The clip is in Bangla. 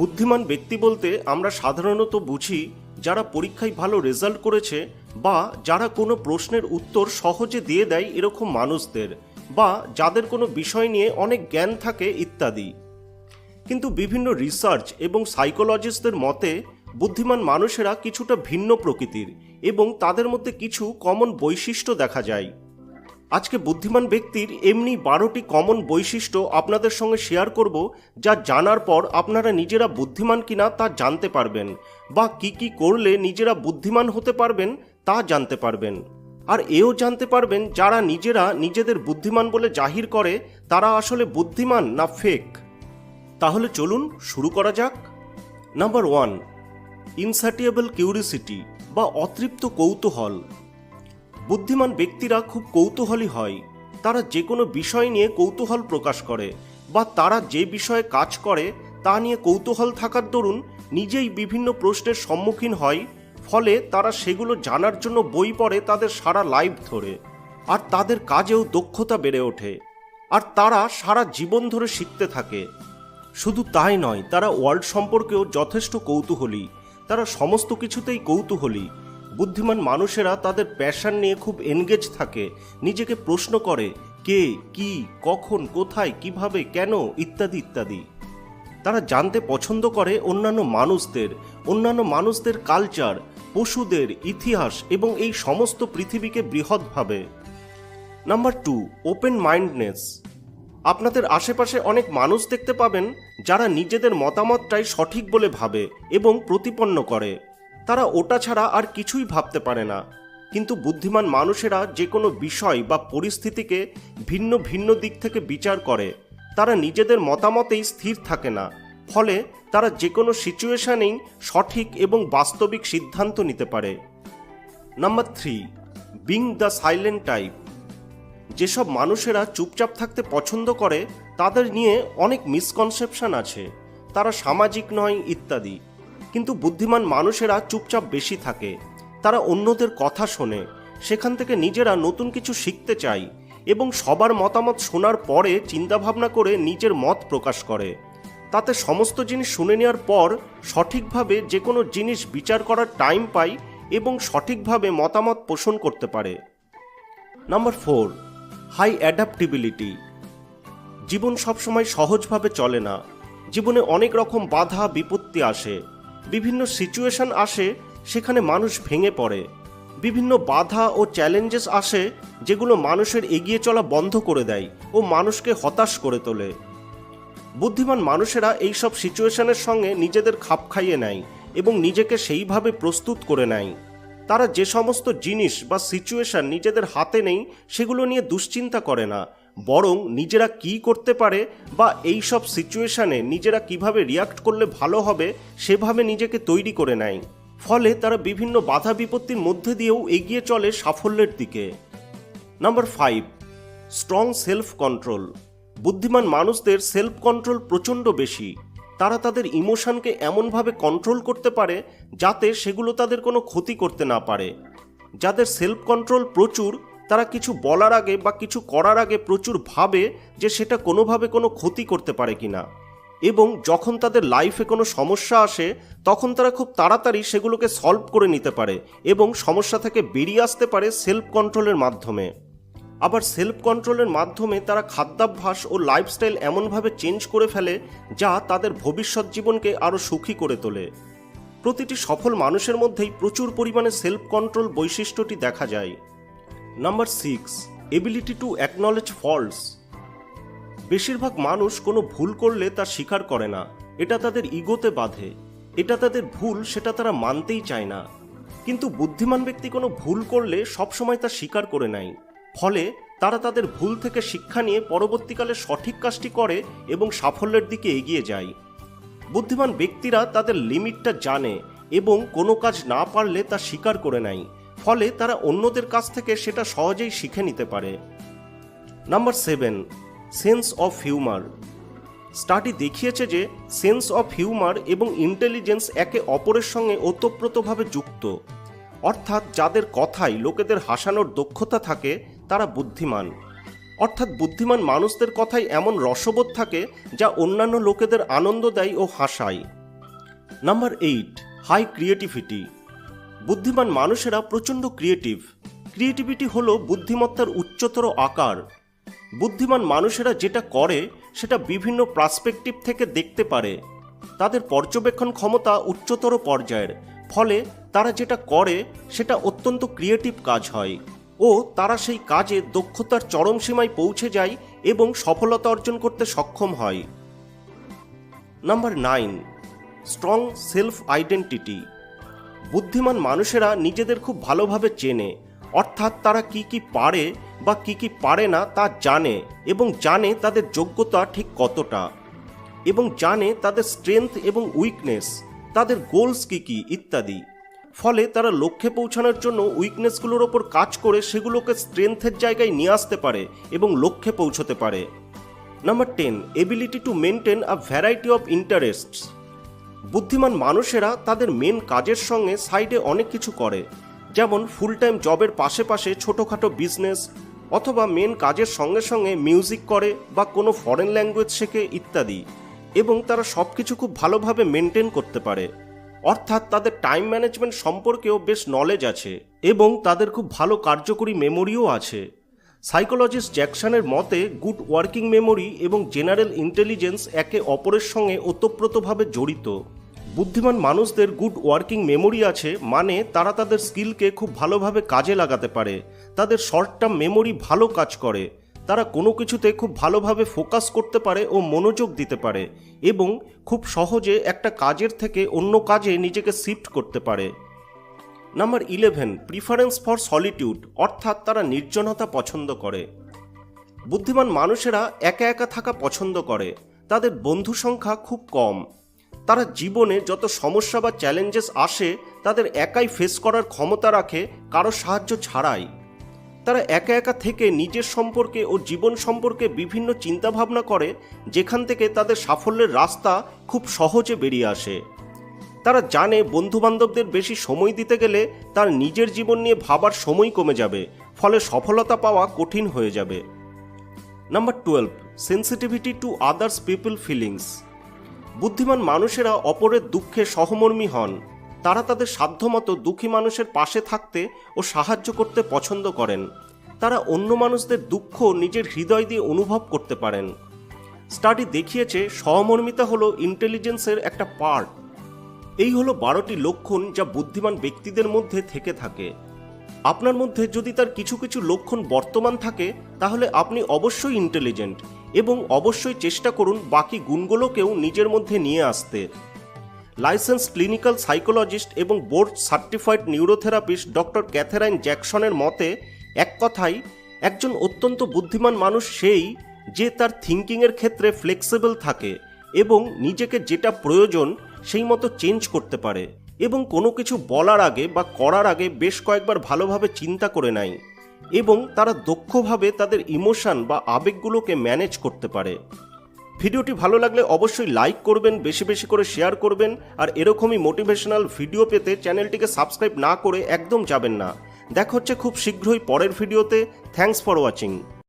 বুদ্ধিমান ব্যক্তি বলতে আমরা সাধারণত বুঝি যারা পরীক্ষায় ভালো রেজাল্ট করেছে বা যারা কোনো প্রশ্নের উত্তর সহজে দিয়ে দেয় এরকম মানুষদের, বা যাদের কোনো বিষয় নিয়ে অনেক জ্ঞান থাকে ইত্যাদি। কিন্তু বিভিন্ন রিসার্চ এবং সাইকোলজিস্টদের মতে বুদ্ধিমান মানুষেরা কিছুটা ভিন্ন প্রকৃতির এবং তাদের মধ্যে কিছু কমন বৈশিষ্ট্য দেখা যায়। আজকে বুদ্ধিমান ব্যক্তির এমনি 12টি কমন বৈশিষ্ট্য আপনাদের সঙ্গে শেয়ার করব, যা জানার পর আপনারা নিজেরা বুদ্ধিমান কিনা তা জানতে পারবেন, বা কি কি করলে নিজেরা বুদ্ধিমান হতে পারবেন তা জানতে পারবেন। আর এও জানতে পারবেন যারা নিজেরা নিজেদের বুদ্ধিমান বলে জাহির করে তারা আসলে বুদ্ধিমান না ফেক। তাহলে চলুন শুরু করা যাক। নাম্বার 1, ইনস্যাটিয়েবল কিউরিসিটি বা অতৃপ্ত কৌতূহল। বুদ্ধিমান ব্যক্তিরা খুব কৌতূহলী হয়। তারা যে কোনো বিষয় নিয়ে কৌতূহল প্রকাশ করে, বা তারা যে বিষয়ে কাজ করে তা নিয়ে কৌতূহল থাকার দরুন নিজেই বিভিন্ন প্রশ্নের সম্মুখীন হয়। ফলে তারা সেগুলো জানার জন্য বই পড়ে তাদের সারা লাইফ ধরে, আর তাদের কাজেও দক্ষতা বেড়ে ওঠে, আর তারা সারা জীবন ধরে শিখতে থাকে। শুধু তাই নয়, তারা ওয়ার্ল্ড সম্পর্কেও যথেষ্ট কৌতূহলী। তারা সমস্ত কিছুতেই কৌতূহলী। বুদ্ধিমান মানুষেরা তাদের প্যাশন নিয়ে খুব এনগেজ থাকে, নিজেকে প্রশ্ন করে কে, কি, কখন, কোথায়, কিভাবে, কেন ইত্যাদি ইত্যাদি। তারা জানতে পছন্দ করে অন্যান্য মানুষদের কালচার, পশুদের ইতিহাস এবং এই সমস্ত পৃথিবীকে বৃহৎভাবে। Number 2, open মাইন্ডনেস। আপনাদের আশেপাশে অনেক মানুষ দেখতে পাবেন যারা নিজেদের মতামতটাই সঠিক বলে ভাবে এবং প্রতিপন্ন করে। তারা ওটা ছাড়া আর কিছুই ভাবতে পারে না। কিন্তু বুদ্ধিমান মানুষেরা যে কোনো বিষয় বা পরিস্থিতিকে ভিন্ন ভিন্ন দিক থেকে বিচার করে। তারা নিজেদের মতামতেই স্থির থাকে না। ফলে তারা যে কোনো সিচুয়েশনেই সঠিক এবং বাস্তবিক সিদ্ধান্ত নিতে পারে। Number 3, being the silent type. যেসব মানুষেরা চুপচাপ থাকতে পছন্দ করে তাদের নিয়ে অনেক মিসকনসেপশন আছে। তারা সামাজিক নয় ইত্যাদি। কিন্তু বুদ্ধিমান মানুষেরা চুপচাপ বেশি থাকে। তারা অন্যদের কথা শোনে, সেখান থেকে নিজেরা নতুন কিছু শিখতে চায় এবং সবার মতামত শোনার পরে চিন্তাভাবনা করে নিজের মত প্রকাশ করে। তাতে সমস্ত জিনিস শুনে নেওয়ার পর সঠিকভাবে যে কোনো জিনিস বিচার করার টাইম পায় এবং সঠিকভাবে মতামত পোষণ করতে পারে। Number 4, high adaptability. জীবন সবসময় সহজভাবে চলে না। জীবনে অনেক রকম বাধা বিপত্তি আসে, বিভিন্ন সিচুয়েশন আসে, সেখানে মানুষ ভেঙে পড়ে। বিভিন্ন বাধা ও চ্যালেঞ্জেস আসে যেগুলো মানুষের এগিয়ে চলা বন্ধ করে দেয় ও মানুষকে হতাশ করে তোলে। বুদ্ধিমান মানুষেরা এইসব সিচুয়েশনের সঙ্গে নিজেদের খাপ খাইয়ে নেয় এবং নিজেকে সেইভাবে প্রস্তুত করে নেয়। তারা যে সমস্ত জিনিস বা সিচুয়েশন নিজেদের হাতে নেই সেগুলো নিয়ে দুশ্চিন্তা করে না, বরং নিজেরা কি করতে পারে বা এই সব সিচুয়েশনে নিজেরা কিভাবে রিয়াক্ট করলে ভালো হবে সেভাবে নিজেকে তৈরি করে নেয়। ফলে তারা বিভিন্ন বাধা বিপত্তির মধ্যে দিয়েও এগিয়ে চলে সাফল্যের দিকে। Number 5, strong self control. বুদ্ধিমান মানুষদের সেলফ কন্ট্রোল প্রচণ্ড বেশি। তারা তাদের ইমোশনকে এমনভাবে কন্ট্রোল করতে পারে যাতে সেগুলো তাদের কোনো ক্ষতি করতে না পারে। যাদের সেলফ কন্ট্রোল প্রচুর, তারা কিছু বলার আগে বা কিছু করার আগে প্রচুর ভাবে যে সেটা কোনোভাবে কোনো ক্ষতি করতে পারে কিনা, এবং যখন তাদের লাইফে কোনো সমস্যা আসে তখন তারা খুব তাড়াতাড়ি সেগুলোকে সলভ করে নিতে পারে এবং সমস্যা থেকে বেরিয়ে আসতে পারে সেলফ কন্ট্রোলের মাধ্যমে। আবার সেলফ কন্ট্রোলের মাধ্যমে তারা খাদ্যাভ্যাস ও লাইফস্টাইল এমনভাবে চেঞ্জ করে ফেলে যা তাদের ভবিষ্যৎ জীবনকে আরও সুখী করে তোলে। প্রতিটি সফল মানুষের মধ্যেই প্রচুর পরিমাণে সেলফ কন্ট্রোল বৈশিষ্ট্যটি দেখা যায়। Number 6, ability to acknowledge faults. বেশিরভাগ মানুষ কোনো ভুল করলে তা স্বীকার করে না। এটা তাদের ইগোতে বাধে। এটা তাদের ভুল, সেটা তারা মানতেই চায় না। কিন্তু বুদ্ধিমান ব্যক্তি কোনো ভুল করলে সবসময় তা স্বীকার করে নেয়। ফলে তারা তাদের ভুল থেকে শিক্ষা নিয়ে পরবর্তীকালে সঠিক কাজটি করে এবং সাফল্যের দিকে এগিয়ে যায়। বুদ্ধিমান ব্যক্তিরা তাদের লিমিটটা জানে এবং কোনো কাজ না পারলে তা স্বীকার করে নেয়। ফলে তারা অন্যদের কাছ থেকে সেটা সহজেই শিখে নিতে পারে। Number 7, sense of humour. Study দেখিয়েছে যে সেন্স অফ হিউমার এবং ইন্টেলিজেন্স একে অপরের সঙ্গে ওতপ্রোতভাবে যুক্ত। অর্থাৎ যাদের কথায় লোকেদের হাসানোর দক্ষতা থাকে তারা বুদ্ধিমান। অর্থাৎ বুদ্ধিমান মানুষদের কথায় এমন রসবোধ থাকে যা অন্যান্য লোকেদের আনন্দ দেয় ও হাসায়। Number 8, high creativity. বুদ্ধিমান মানুষেরা প্রচণ্ড ক্রিয়েটিভ। ক্রিয়েটিভিটি হলো বুদ্ধিমত্তার উচ্চতর আকার। বুদ্ধিমান মানুষেরা যেটা করে সেটা বিভিন্ন পার্সপেক্টিভ থেকে দেখতে পারে। তাদের পর্যবেক্ষণ ক্ষমতা উচ্চতর পর্যায়ের, ফলে তারা যেটা করে সেটা অত্যন্ত ক্রিয়েটিভ কাজ হয় ও তারা সেই কাজে দক্ষতার চরম সীমায় পৌঁছে যায় এবং সফলতা অর্জন করতে সক্ষম হয়। Number 9, strong self identity. বুদ্ধিমান মানুষেরা নিজেদের খুব ভালোভাবে চেনে, অর্থাৎ তারা কি কি পারে বা কি কি পারে না তা জানে এবং জানে তাদের যোগ্যতা ঠিক কতটা, এবং জানে তাদের স্ট্রেংথ এবং উইকনেস, তাদের গোলস কি কি ইত্যাদি। ফলে তারা লক্ষ্যে পৌঁছানোর জন্য উইকনেসগুলোর ওপর কাজ করে সেগুলোকে স্ট্রেংথের জায়গায় নিয়ে আসতে পারে এবং লক্ষ্যে পৌঁছতে পারে। Number 10, ability to maintain a variety of interests. বুদ্ধিমান মানুষেরা তাদের মেন কাজের সঙ্গে সাইডে অনেক কিছু করে, যেমন ফুল টাইম জবের পাশে পাশে ছোটোখাটো বিজনেস, অথবা মেন কাজের সঙ্গে সঙ্গে মিউজিক করে বা কোনো ফরেন ল্যাঙ্গুয়েজ শেখে ইত্যাদি, এবং তারা সব কিছু খুব ভালোভাবে মেনটেন করতে পারে। অর্থাৎ তাদের টাইম ম্যানেজমেন্ট সম্পর্কেও বেশ নলেজ আছে এবং তাদের খুব ভালো কার্যকরী মেমোরিও আছে। সাইকোলজিস্ট জ্যাকসনের মতে গুড ওয়ার্কিং মেমোরি এবং জেনারেল ইন্টেলিজেন্স একে অপরের সঙ্গে ওতপ্রোতভাবে জড়িত। বুদ্ধিমান মানুষদের গুড ওয়ার্কিং মেমোরি আছে, মানে তারা তাদের স্কিলকে খুব ভালোভাবে কাজে লাগাতে পারে, তাদের শর্ট টার্ম মেমোরি ভালো কাজ করে, তারা কোনো কিছুতে খুব ভালোভাবে ফোকাস করতে পারে ও মনোযোগ দিতে পারে এবং খুব সহজে একটা কাজের থেকে অন্য কাজে নিজেকে শিফট করতে পারে। নাম্বার 11, প্রিফারেন্স ফর সলিটিউড, অর্থাৎ তারা নির্জনতা পছন্দ করে। বুদ্ধিমান মানুষেরা একা একা থাকা পছন্দ করে, তাদের বন্ধু সংখ্যা খুব কম। তারা জীবনে যত সমস্যা বা চ্যালেঞ্জেস আসে তাদের একাই ফেস করার ক্ষমতা রাখে, কারো সাহায্য ছাড়াই। তারা একা একা থেকে নিজের সম্পর্কে ও জীবন সম্পর্কে বিভিন্ন চিন্তাভাবনা করে, যেখান থেকে তাদের সাফল্যের রাস্তা খুব সহজে বেরিয়ে আসে। তারা জানে বন্ধুবান্ধবদের বেশি সময় দিতে গেলে তার নিজের জীবন নিয়ে ভাবার সময় কমে যাবে, ফলে সফলতা পাওয়া কঠিন হয়ে যাবে। Number 12, sensitivity to others people feelings. বুদ্ধিমান মানুষেরা অপরের দুঃখে সহমর্মী হন। তারা তাদের সাধ্যমতো দুঃখী মানুষের পাশে থাকতে ও সাহায্য করতে পছন্দ করেন। তারা অন্য মানুষদের দুঃখ নিজের হৃদয় দিয়ে অনুভব করতে পারেন। স্টাডি দেখিয়েছে সহমর্মিতা হলো ইন্টেলিজেন্সের একটা পার্ট। এই হলো 12টি লক্ষণ যা বুদ্ধিমান ব্যক্তিদের মধ্যে থেকে থাকে। আপনার মধ্যে যদি তার কিছু কিছু লক্ষণ বর্তমান থাকে তাহলে আপনি অবশ্যই ইন্টেলিজেন্ট, এবং অবশ্যই চেষ্টা করুন বাকি গুণগুলোকেও নিজের মধ্যে নিয়ে আসতে। লাইসেন্স ক্লিনিক্যাল সাইকোলজিস্ট এবং বোর্ড সার্টিফাইড নিউরোথেরাপিস্ট ডক্টর ক্যাথেরাইন জ্যাকসনের মতে এক কথায় একজন অত্যন্ত বুদ্ধিমান মানুষ সেই যে তার থিঙ্কিংয়ের ক্ষেত্রে ফ্লেক্সিবল থাকে এবং নিজেকে যেটা প্রয়োজন সেই মতো চেঞ্জ করতে পারে, এবং কোনো কিছু বলার আগে বা করার আগে বেশ কয়েকবার ভালোভাবে চিন্তা করে নেয়, এবং তারা দক্ষভাবে তাদের ইমোশন বা আবেগগুলোকে ম্যানেজ করতে পারে। ভিডিওটি ভালো লাগলে অবশ্যই লাইক করবেন, বেশি বেশি করে শেয়ার করবেন, আর এরকমই মোটিভেশনাল ভিডিও পেতে চ্যানেলটিকে সাবস্ক্রাইব না করে একদম যাবেন না। দেখা হচ্ছে খুব শীঘ্রই পরের ভিডিওতে। Thanks for watching.